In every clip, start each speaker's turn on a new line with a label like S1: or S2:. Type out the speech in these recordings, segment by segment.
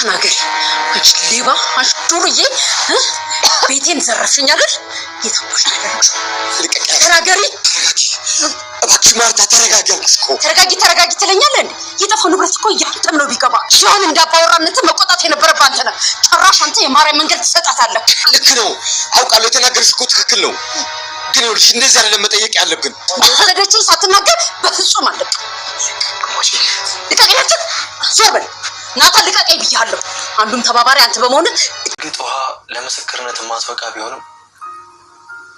S1: ተናገሪ። አንቺ ሌባ አሽዱርዬ ቤቴን ዘረፍሽኝ አይደል? የታባሽ ያደረግሽው? ተናገሪ።
S2: እባክሽ ማርታ ተረጋጊ አልኩሽ እኮ።
S1: ተረጋጊ ትለኛለህ እንዴ? የጠፋው ንብረት እኮ እያንተም ነው ቢገባ። ሻን እንዳባወራነት መቆጣት የነበረብህ አንተ ነህ። ጭራሽ አንተ የማርያም መንገድ ትሰጣታለህ።
S2: ልክ ነው አውቃለሁ። የተናገርሽ እኮ ትክክል ነው። ግን ይኸውልሽ እንደዚህ አይደለም መጠየቅ ያለብን።
S1: ወሰደችውን ሳትናገር በፍጹም አለብህ። ልቀቀኝ! ዞር በል ናታን፣ ልቀቀኝ ብያለሁ። አንዱም ተባባሪ አንተ በመሆንህ።
S3: እርግጥ ውሃ ለምስክርነት ማስበቃ ቢሆንም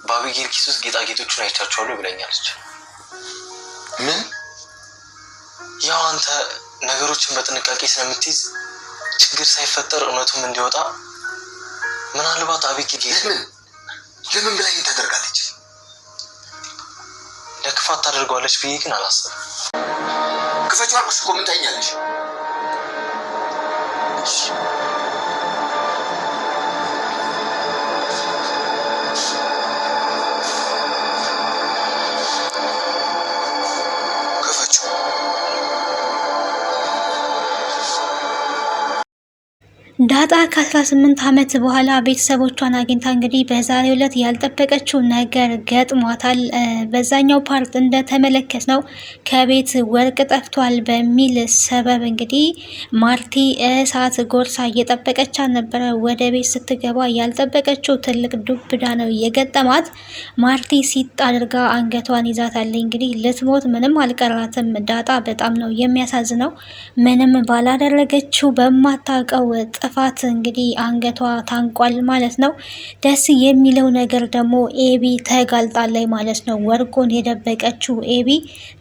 S3: በአቢጌል ኪስ ውስጥ ጌጣጌጦቹን አይቻቸዋለሁ ብለኛለች።
S2: ምን?
S3: ያው አንተ ነገሮችን በጥንቃቄ ስለምትይዝ ችግር ሳይፈጠር እውነቱም እንዲወጣ ምናልባት አቢጌል
S2: ለምን ብላኝ ታደርጋለች?
S3: ለክፋት ታደርገዋለች ብዬ ግን አላሰብም።
S2: ክፈችው አልኩሽ እኮ። ምን ታኛለሽ?
S4: ዳጣ ከ18 ዓመት በኋላ ቤተሰቦቿን አግኝታ እንግዲህ በዛሬው ዕለት ያልጠበቀችው ነገር ገጥሟታል። በዛኛው ፓርት እንደተመለከትነው ከቤት ወርቅ ጠፍቷል በሚል ሰበብ እንግዲህ ማርቲ እሳት ጎርሳ እየጠበቀቻት ነበረ። ወደ ቤት ስትገባ ያልጠበቀችው ትልቅ ዱብዳ ነው የገጠማት። ማርቲ ሲጥ አድርጋ አንገቷን ይዛታለች። እንግዲህ ልትሞት ምንም አልቀራትም። ዳጣ በጣም ነው የሚያሳዝነው። ምንም ባላደረገችው በማታውቀው ጥፋት እንግዲህ አንገቷ ታንቋል ማለት ነው። ደስ የሚለው ነገር ደግሞ ኤቢ ተጋልጣለች ማለት ነው። ወርቁን የደበቀችው ኤቢ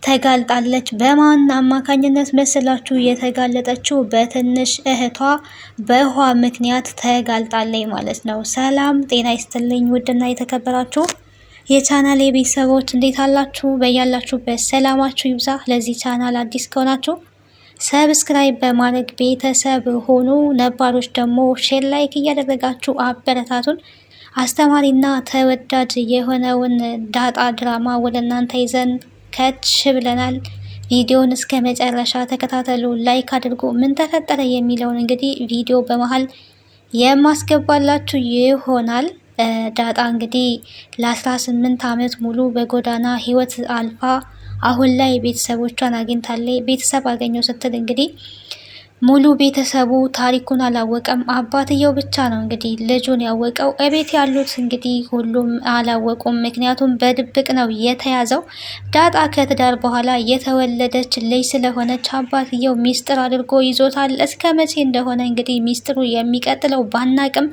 S4: ተጋልጣለች። በማን አማካኝነት መስላችሁ የተጋለጠችው? በትንሽ እህቷ በውሃ ምክንያት ተጋልጣለች ማለት ነው። ሰላም ጤና ይስጥልኝ ውድና የተከበራችሁ የቻናል ቤተሰቦች እንዴት አላችሁ? በያላችሁበት ሰላማችሁ ይብዛ። ለዚህ ቻናል አዲስ ከሆናችሁ ሰብስክራይብ በማድረግ ቤተሰብ ሆኑ። ነባሮች ደግሞ ሼር ላይክ እያደረጋችሁ አበረታቱን። አስተማሪና ተወዳጅ የሆነውን ዳጣ ድራማ ወደ እናንተ ይዘን ከች ብለናል። ቪዲዮውን እስከ መጨረሻ ተከታተሉ፣ ላይክ አድርጉ። ምን ተፈጠረ የሚለውን እንግዲህ ቪዲዮ በመሃል የማስገባላችሁ ይሆናል። ዳጣ እንግዲህ ለ18 ዓመት ሙሉ በጎዳና ህይወት አልፋ አሁን ላይ ቤተሰቦቿን አግኝታለች። ቤተሰብ አገኘው ስትል እንግዲህ ሙሉ ቤተሰቡ ታሪኩን አላወቀም። አባትየው ብቻ ነው እንግዲህ ልጁን ያወቀው። እቤት ያሉት እንግዲህ ሁሉም አላወቁም። ምክንያቱም በድብቅ ነው የተያዘው። ዳጣ ከትዳር በኋላ የተወለደች ልጅ ስለሆነች አባትየው ሚስጥር አድርጎ ይዞታል። እስከ መቼ እንደሆነ እንግዲህ ሚስጥሩ የሚቀጥለው ባናቅም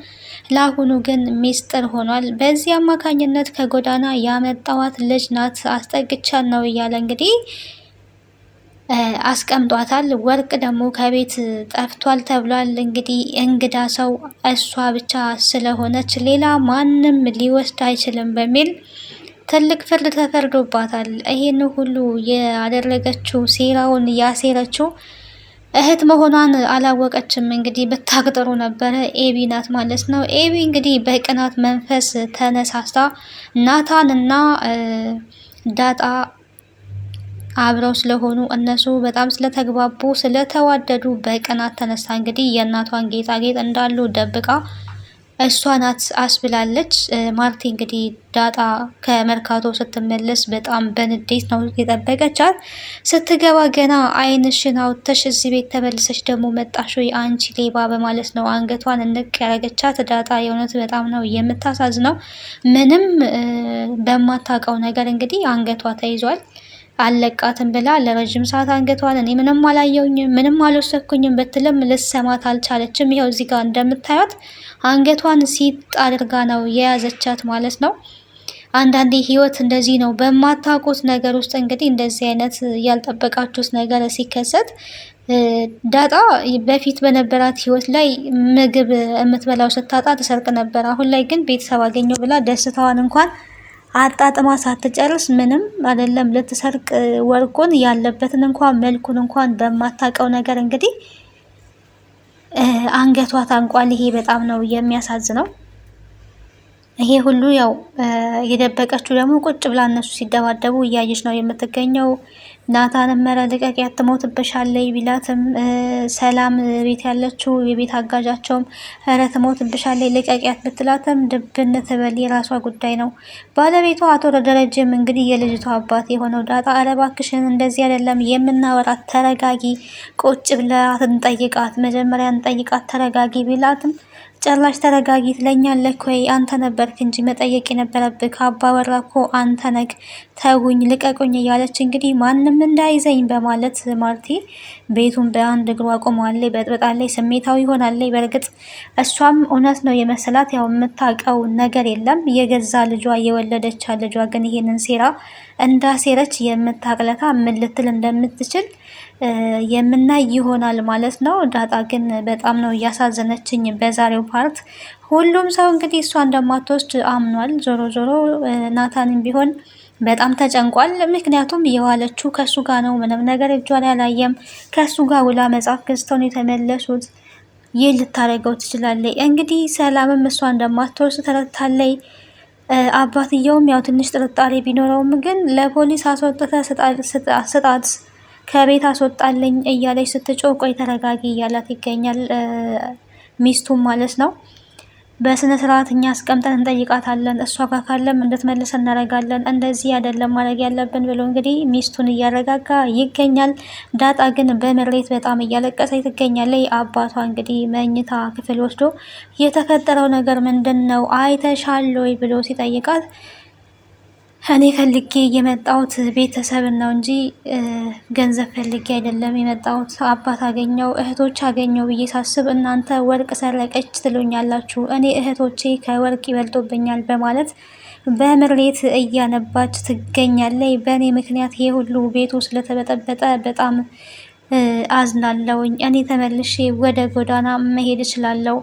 S4: ለአሁኑ ግን ሚስጥር ሆኗል። በዚህ አማካኝነት ከጎዳና ያመጣዋት ልጅ ናት፣ አስጠግቻት ነው እያለ እንግዲህ አስቀምጧታል። ወርቅ ደግሞ ከቤት ጠፍቷል ተብሏል። እንግዲህ እንግዳ ሰው እሷ ብቻ ስለሆነች ሌላ ማንም ሊወስድ አይችልም በሚል ትልቅ ፍርድ ተፈርዶባታል። ይሄን ሁሉ ያደረገችው ሴራውን ያሴረችው እህት መሆኗን አላወቀችም። እንግዲህ ብታቅጥሩ ነበረ ኤቢ ናት ማለት ነው። ኤቢ እንግዲህ በቅናት መንፈስ ተነሳስታ ናታን እና ዳጣ አብረው ስለሆኑ እነሱ በጣም ስለተግባቡ ስለተዋደዱ በቅናት ተነሳ እንግዲህ የእናቷን ጌጣጌጥ እንዳሉ ደብቃ እሷ ናት አስብላለች። ማርቲ እንግዲህ ዳጣ ከመርካቶ ስትመለስ በጣም በንዴት ነው የጠበቀቻት። ስትገባ ገና ዓይንሽን አውጥተሽ እዚህ ቤት ተመልሰሽ ደግሞ መጣሽ ወይ አንቺ ሌባ በማለት ነው አንገቷን እንቅ ያረገቻት። ዳጣ የእውነት በጣም ነው የምታሳዝነው። ምንም በማታውቀው ነገር እንግዲህ አንገቷ ተይዟል። አለቃትም ብላ ለረጅም ሰዓት አንገቷን እኔ ምንም አላየውኝም ምንም አልወሰድኩኝም ብትልም ልሰማት አልቻለችም። ይኸው እዚህ ጋር እንደምታዩት አንገቷን ሲጥ አድርጋ ነው የያዘቻት ማለት ነው። አንዳንዴ ህይወት እንደዚህ ነው። በማታውቁት ነገር ውስጥ እንግዲህ እንደዚህ አይነት ያልጠበቃችሁት ነገር ሲከሰት ዳጣ በፊት በነበራት ህይወት ላይ ምግብ የምትበላው ስታጣ ትሰርቅ ነበር። አሁን ላይ ግን ቤተሰብ አገኘው ብላ ደስታዋን እንኳን አጣጥማ ሳትጨርስ ምንም አይደለም ልትሰርቅ ወርቁን ያለበትን እንኳን መልኩን እንኳን በማታውቀው ነገር እንግዲህ አንገቷ ታንቋል። ይሄ በጣም ነው የሚያሳዝነው። ይሄ ሁሉ ያው የደበቀችው ደግሞ ቁጭ ብላ እነሱ ሲደባደቡ እያየች ነው የምትገኘው። ናታንም ኧረ ልቀቂያት ትሞትብሻለች ቢላትም ሰላም ቤት ያለችው የቤት አጋዣቸውም ኧረ ትሞትብሻለች ልቀቂያት ብትላትም ድብን ትበል የራሷ ጉዳይ ነው። ባለቤቷ አቶ ደረጀም እንግዲህ የልጅቷ አባት የሆነው ዳጣ ኧረ እባክሽን እንደዚህ አይደለም የምናወራት ተረጋጊ፣ ቁጭ ብለን እንጠይቃት፣ መጀመሪያ እንጠይቃት ተረጋጊ ቢላትም ጭራሽ ተረጋጊ ትለኛለህ ወይ? አንተ ነበርክ እንጂ መጠየቅ የነበረብህ አባወራ እኮ አንተ ነህ፣ ተውኝ ልቀቁኝ እያለች እንግዲህ ማንም እንዳይዘኝ በማለት ማርቲ ቤቱን በአንድ እግሯ ቆማለች፣ በጥብጣለች፣ ስሜታዊ ሆናለች። በእርግጥ እሷም እውነት ነው የመሰላት ያው የምታውቀው ነገር የለም። የገዛ ልጇ የወለደቻ ልጇ ግን ይሄንን ሴራ እንዳሴረች የምታቅለታ ምን ልትል እንደምትችል የምናይ ይሆናል ማለት ነው። ዳጣ ግን በጣም ነው እያሳዘነችኝ በዛሬው ፓርት። ሁሉም ሰው እንግዲህ እሷ እንደማትወስድ አምኗል። ዞሮ ዞሮ ናታንም ቢሆን በጣም ተጨንቋል። ምክንያቱም የዋለችው ከሱ ጋር ነው። ምንም ነገር እጇ ላይ አላየም። ከሱ ጋር ውላ መጽሐፍ ገዝተው ነው የተመለሱት። ይህ ልታደርገው ትችላለች። እንግዲህ ሰላምም እሷ እንደማትወስድ ተረድታለች። አባትየውም ያው ትንሽ ጥርጣሬ ቢኖረውም ግን ለፖሊስ አስወጥተ ስጣት ከቤት አስወጣለኝ እያለች ስትጮህ ቆይ ተረጋጊ እያላት ይገኛል። ሚስቱም ማለት ነው። በስነ ስርዓት እኛ አስቀምጠን እንጠይቃታለን፣ እሷ ጋር ካለም እንድትመልስ እናደርጋለን፣ እንደዚህ አይደለም ማድረግ ያለብን ብሎ እንግዲህ ሚስቱን እያረጋጋ ይገኛል። ዳጣ ግን በምሬት በጣም እያለቀሰች ትገኛለች። አባቷ እንግዲህ መኝታ ክፍል ወስዶ የተፈጠረው ነገር ምንድን ነው አይተሻል ወይ ብሎ ሲጠይቃት እኔ ፈልጌ የመጣሁት ቤተሰብን ነው እንጂ ገንዘብ ፈልጌ አይደለም የመጣሁት። አባት አገኘው እህቶች አገኘው ብዬ ሳስብ እናንተ ወርቅ ሰረቀች ትሉኛላችሁ፣ እኔ እህቶቼ ከወርቅ ይበልጦብኛል በማለት በምሬት እያነባች ትገኛለች። በእኔ ምክንያት ይሄ ሁሉ ቤቱ ስለተበጠበጠ በጣም አዝናለሁኝ። እኔ ተመልሼ ወደ ጎዳና መሄድ እችላለሁ፣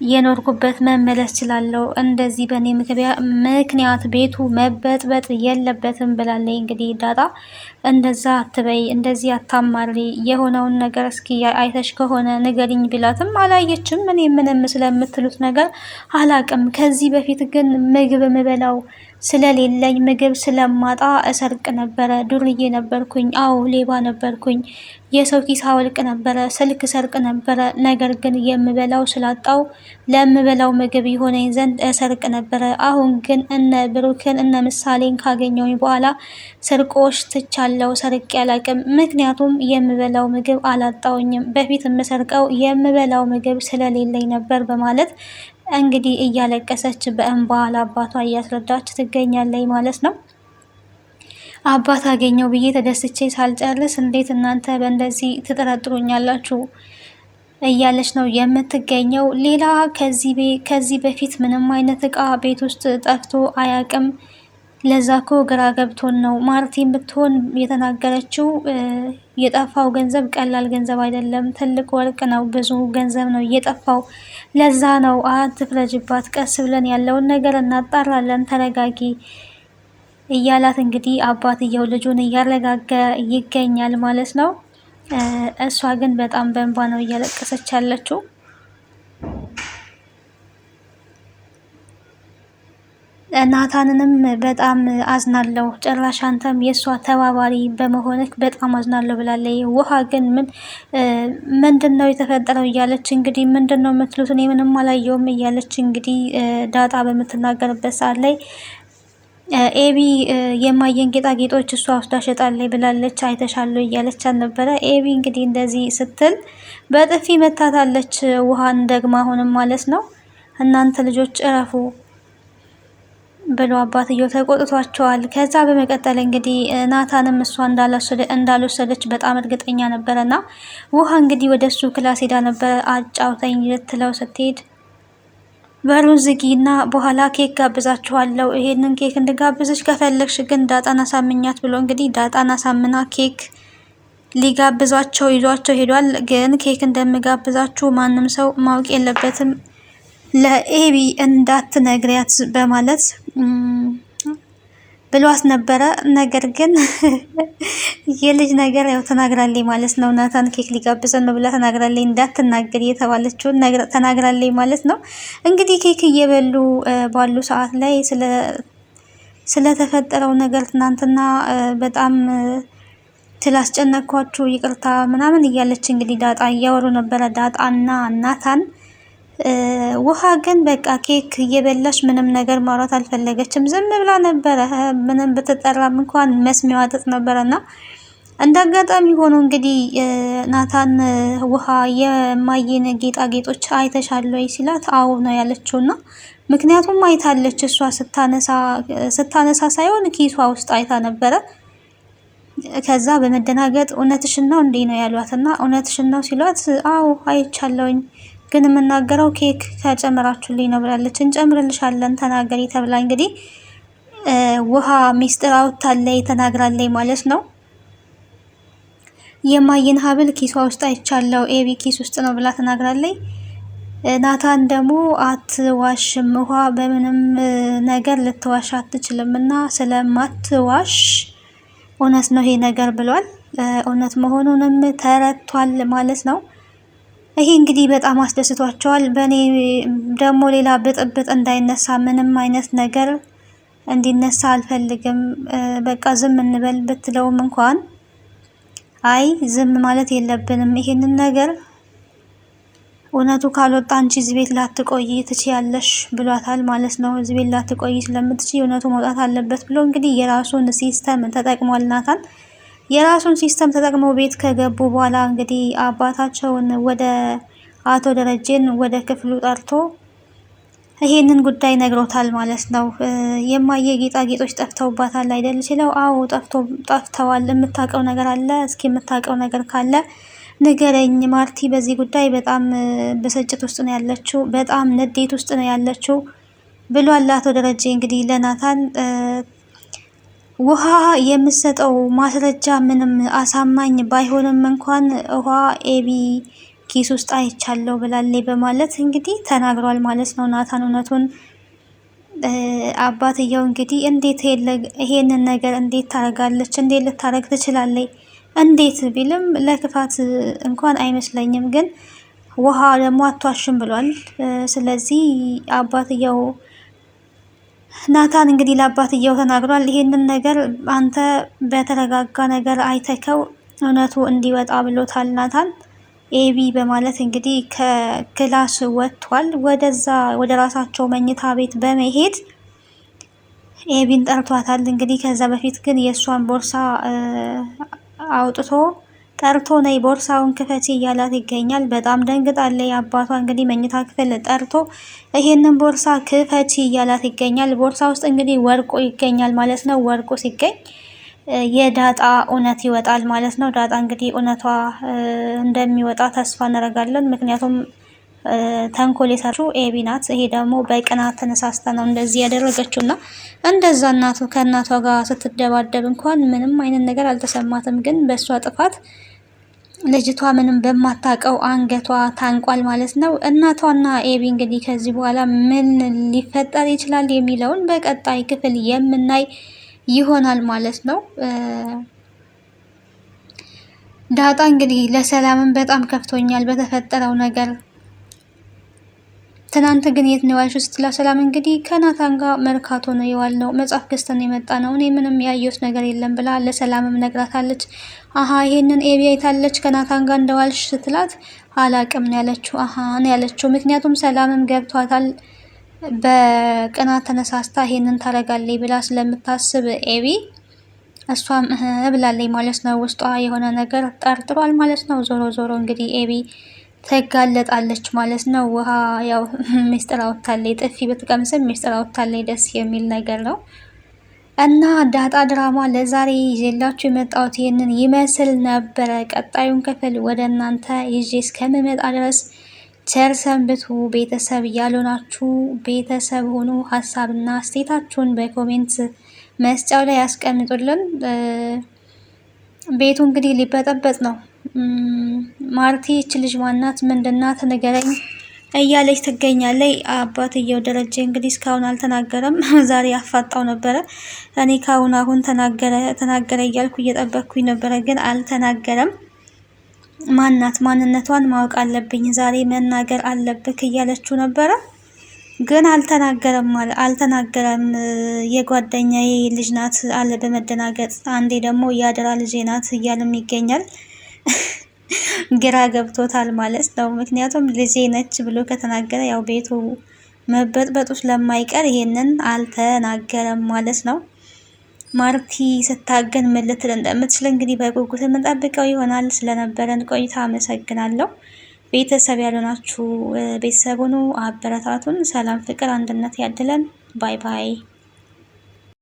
S4: የኖርኩበት መመለስ እችላለሁ። እንደዚህ በእኔ ምክንያት ቤቱ መበጥበጥ የለበትም ብላለች። እንግዲህ ዳጣ እንደዛ አትበይ፣ እንደዚህ አታማሪ፣ የሆነውን ነገር እስኪ አይተሽ ከሆነ ንገሪኝ ቢላትም አላየችም። እኔ ምንም ስለምትሉት ነገር አላቅም። ከዚህ በፊት ግን ምግብ ምበላው ስለሌለኝ ምግብ ስለማጣ እሰርቅ ነበረ፣ ዱርዬ ነበርኩኝ፣ አዎ ሌባ ነበርኩኝ፣ የሰው ኪስ አወልቅ ነበረ፣ ስልክ ሰርቅ ነበረ። ነገር ግን የምበላው ስላጣው ለምበላው ምግብ ይሆነኝ ዘንድ እሰርቅ ነበረ። አሁን ግን እነ ብሩክን እነ ምሳሌን ካገኘውኝ በኋላ ስርቆሽ ትቻለው፣ ሰርቄ አላቅም። ምክንያቱም የምበላው ምግብ አላጣውኝም። በፊት የምሰርቀው የምበላው ምግብ ስለሌለኝ ነበር በማለት እንግዲህ እያለቀሰች በእንባ ለአባቷ እያስረዳች ትገኛለች ማለት ነው። አባት አገኘው ብዬ ተደስቼ ሳልጨርስ እንዴት እናንተ በእንደዚህ ትጠረጥሩኛላችሁ እያለች ነው የምትገኘው። ሌላ ከዚህ በፊት ምንም አይነት እቃ ቤት ውስጥ ጠፍቶ አያቅም። ለዛ እኮ ግራ ገብቶን ነው። ማርቲን ብትሆን የተናገረችው የጠፋው ገንዘብ ቀላል ገንዘብ አይደለም፣ ትልቅ ወርቅ ነው፣ ብዙ ገንዘብ ነው እየጠፋው። ለዛ ነው አትፍረጅባት፣ ቀስ ብለን ያለውን ነገር እናጣራለን፣ ተረጋጊ እያላት እንግዲህ አባትየው ልጁን እያረጋጋ ይገኛል ማለት ነው። እሷ ግን በጣም በእንባ ነው እያለቀሰች ያለችው። ናታንንም በጣም አዝናለሁ፣ ጭራሽ አንተም የእሷ ተባባሪ በመሆንክ በጣም አዝናለሁ ብላለች። ውሃ ግን ምንድን ነው የተፈጠረው እያለች እንግዲህ ምንድን ነው የምትሉት እኔ ምንም አላየውም እያለች እንግዲህ ዳጣ በምትናገርበት ሰዓት ላይ ኤቢ የማየን ጌጣጌጦች እሷ ወስዳ ሸጣለች ብላለች፣ አይተሻለሁ እያለች አልነበረ? ኤቢ እንግዲህ እንደዚህ ስትል በጥፊ መታታለች ውሃን ደግማ አሁንም ማለት ነው። እናንተ ልጆች እረፉ ብሎ አባትየው ተቆጥቷቸዋል። ከዛ በመቀጠል እንግዲህ ናታንም እሷ እንዳልወሰደች በጣም እርግጠኛ ነበረና ውሃ እንግዲህ ወደ እሱ ክላስ ሄዳ ነበረ አጫውተኝ ልትለው ስትሄድ በሩን ዝጊና በኋላ ኬክ ጋብዛችኋለሁ፣ ይሄንን ኬክ እንድጋብዝሽ ከፈለግሽ ግን ዳጣን አሳምኛት ብሎ እንግዲህ ዳጣን አሳምና ኬክ ሊጋብዛቸው ይዟቸው ሄዷል። ግን ኬክ እንደምጋብዛችሁ ማንም ሰው ማወቅ የለበትም ለኤቢ እንዳትነግሪያት በማለት ብሏት ነበረ። ነገር ግን የልጅ ነገር ያው ተናግራለች ማለት ነው። ናታን ኬክ ሊጋብዘን ነው ብላ ተናግራለች። እንዳትናገር የተባለችውን ተናግራለች ማለት ነው። እንግዲህ ኬክ እየበሉ ባሉ ሰዓት ላይ ስለተፈጠረው ነገር ትናንትና በጣም ስላስጨነቅኳችሁ ይቅርታ ምናምን እያለች እንግዲህ ዳጣ እያወሩ ነበረ ዳጣና ናታን። ውሃ ግን በቃ ኬክ እየበላሽ ምንም ነገር ማውራት አልፈለገችም። ዝም ብላ ነበረ። ምንም ብትጠራም እንኳን መስሚያዋ ጥጥ ነበረና እንደ አጋጣሚ ሆኖ እንግዲህ ናታን ውሃ የማየን ጌጣጌጦች አይተሻል ወይ ሲላት አዎ ነው ያለችውና ምክንያቱም አይታለች። እሷ ስታነሳ ሳይሆን ኪሷ ውስጥ አይታ ነበረ። ከዛ በመደናገጥ እውነትሽን ነው እንዴ ነው ያሏትና እውነትሽን ነው ሲሏት አዎ አይቻለሁኝ፣ ግን የምናገረው ኬክ ከጨመራችሁልኝ ነው ብላለች። እንጨምርልሻለን ተናገሪ ተብላ እንግዲህ ውሃ ሚስጥር አውጥታለች ተናግራለች ማለት ነው። የማየን ሀብል ኪሷ ውስጥ አይቻለው ኤቢ ኪስ ውስጥ ነው ብላ ተናግራለች። ናታን ደግሞ አትዋሽም፣ ውሃ በምንም ነገር ልትዋሽ አትችልም እና ስለማትዋሽ እውነት ነው ይሄ ነገር ብሏል። እውነት መሆኑንም ተረድቷል ማለት ነው። ይሄ እንግዲህ በጣም አስደስቷቸዋል። በእኔ ደግሞ ሌላ ብጥብጥ እንዳይነሳ ምንም አይነት ነገር እንዲነሳ አልፈልግም፣ በቃ ዝም እንበል ብትለውም እንኳን አይ ዝም ማለት የለብንም ይሄንን ነገር እውነቱ ካልወጣ አንቺ እዚህ ቤት ላትቆይ ትችያለሽ ብሏታል ማለት ነው። እዚህ ቤት ላትቆይ ስለምትችይ እውነቱ መውጣት አለበት ብሎ እንግዲህ የራሱን ሲስተም ተጠቅሟል ናታን። የራሱን ሲስተም ተጠቅመው ቤት ከገቡ በኋላ እንግዲህ አባታቸውን ወደ አቶ ደረጀን ወደ ክፍሉ ጠርቶ ይሄንን ጉዳይ ነግሮታል ማለት ነው። የማየ ጌጣጌጦች ጠፍተውባታል አይደል ሲለው አዎ ጠፍተዋል፣ የምታውቀው ነገር አለ? እስኪ የምታውቀው ነገር ካለ ንገረኝ። ማርቲ በዚህ ጉዳይ በጣም ብስጭት ውስጥ ነው ያለችው፣ በጣም ንዴት ውስጥ ነው ያለችው ብሏል አቶ ደረጀ እንግዲህ ለናታን። ውሃ የምሰጠው ማስረጃ ምንም አሳማኝ ባይሆንም እንኳን ውሃ ኤቢ ኪስ ውስጥ አይቻለሁ ብላለች በማለት እንግዲህ ተናግሯል ማለት ነው ናታን እውነቱን። አባትየው እንግዲህ እንዴት ይሄንን ነገር እንዴት ታረጋለች? እንዴት ልታረግ ትችላለች? እንዴት ቢልም ለክፋት እንኳን አይመስለኝም፣ ግን ውሃ ደግሞ አትዋሽም ብሏል። ስለዚህ አባትየው ናታን እንግዲህ ለአባትየው ተናግሯል። ይሄንን ነገር አንተ በተረጋጋ ነገር አይተከው እውነቱ እንዲወጣ ብሎታል ናታን። ኤቢ በማለት እንግዲህ ከክላስ ወጥቷል። ወደ ራሳቸው መኝታ ቤት በመሄድ ኤቢን ጠርቷታል። እንግዲህ ከዛ በፊት ግን የእሷን ቦርሳ አውጥቶ ጠርቶ ነይ ቦርሳውን ክፈቺ እያላት ይገኛል። በጣም ደንግጣለች። አባቷ እንግዲህ መኝታ ክፍል ጠርቶ ይሄንን ቦርሳ ክፈቺ እያላት ይገኛል። ቦርሳ ውስጥ እንግዲህ ወርቁ ይገኛል ማለት ነው። ወርቁ ሲገኝ የዳጣ እውነት ይወጣል ማለት ነው። ዳጣ እንግዲህ እውነቷ እንደሚወጣ ተስፋ እናደርጋለን። ምክንያቱም ተንኮል የሰራችው ኤቢ ናት። ይሄ ደግሞ በቅናት ተነሳስታ ነው እንደዚህ ያደረገችው እና እንደዛ ከእናቷ ጋር ስትደባደብ እንኳን ምንም አይነት ነገር አልተሰማትም። ግን በእሷ ጥፋት ልጅቷ ምንም በማታውቀው አንገቷ ታንቋል ማለት ነው። እናቷና ኤቢ እንግዲህ ከዚህ በኋላ ምን ሊፈጠር ይችላል የሚለውን በቀጣይ ክፍል የምናይ ይሆናል ማለት ነው። ዳጣ እንግዲህ ለሰላምን በጣም ከፍቶኛል በተፈጠረው ነገር፣ ትናንት ግን የት ነው የዋልሽው ስትላት ሰላም እንግዲህ ከናታን ጋር መርካቶ ነው የዋልነው፣ መጽሐፍ ገዝተን የመጣ ነው፣ እኔ ምንም ያየሁት ነገር የለም ብላ ለሰላምም ነግራታለች። አሀ ይሄንን ኤቢ አይታለች ከናታን ጋር እንደዋልሽ ስትላት አላቅም ነው ያለችው። አሀ ነው ያለችው። ምክንያቱም ሰላምም ገብቷታል በቅናት ተነሳስታ ይሄንን ታረጋለች ብላ ስለምታስብ ኤቢ እሷም ብላለች ማለት ነው። ውስጧ የሆነ ነገር ጠርጥሯል ማለት ነው። ዞሮ ዞሮ እንግዲህ ኤቢ ተጋለጣለች ማለት ነው። ውሃ ያው ሚስጥር አውጥታለች፣ ጥፊ ብትቀምስም ሚስጥር አውጥታለች። ደስ የሚል ነገር ነው እና ዳጣ ድራማ ለዛሬ ይዤላችሁ የመጣሁት ይህንን ይመስል ነበረ። ቀጣዩን ክፍል ወደ እናንተ ይዤ እስከምመጣ ድረስ ቸር ሰንብቱ። ቤተሰብ ያልሆናችሁ ቤተሰብ ሆኑ። ሀሳብና አስተያየታችሁን በኮሜንት መስጫው ላይ ያስቀምጡልን። ቤቱ እንግዲህ ሊበጠበጥ ነው። ማርቲ ይች ልጅ ማናት? ምንድናት? ንገረኝ እያለች ትገኛለች። አባትየው ደረጀ እንግዲህ እስካሁን አልተናገረም። ዛሬ አፋጣው ነበረ። እኔ አሁን ተናገረ እያልኩ እየጠበቅኩኝ ነበረ፣ ግን አልተናገረም። ማናት? ማንነቷን ማወቅ አለብኝ፣ ዛሬ መናገር አለብክ እያለችው ነበረ። ግን አልተናገረም። የጓደኛዬ ልጅ ናት አለ በመደናገጥ። አንዴ ደግሞ የአደራ ልጄ ናት እያለም ይገኛል። ግራ ገብቶታል ማለት ነው። ምክንያቱም ልጄ ነች ብሎ ከተናገረ ያው ቤቱ መበጥበጡ ስለማይቀር ይሄንን አልተናገረም ማለት ነው። ማርቲ ስታገን ምን ልትል እንደምትችል እንግዲህ በጉጉት የምንጠብቀው ይሆናል። ስለነበረን ቆይታ አመሰግናለሁ። ቤተሰብ ያልሆናችሁ ቤተሰብ ሁኑ፣ አበረታቱን። ሰላም፣ ፍቅር፣ አንድነት ያድለን። ባይ ባይ።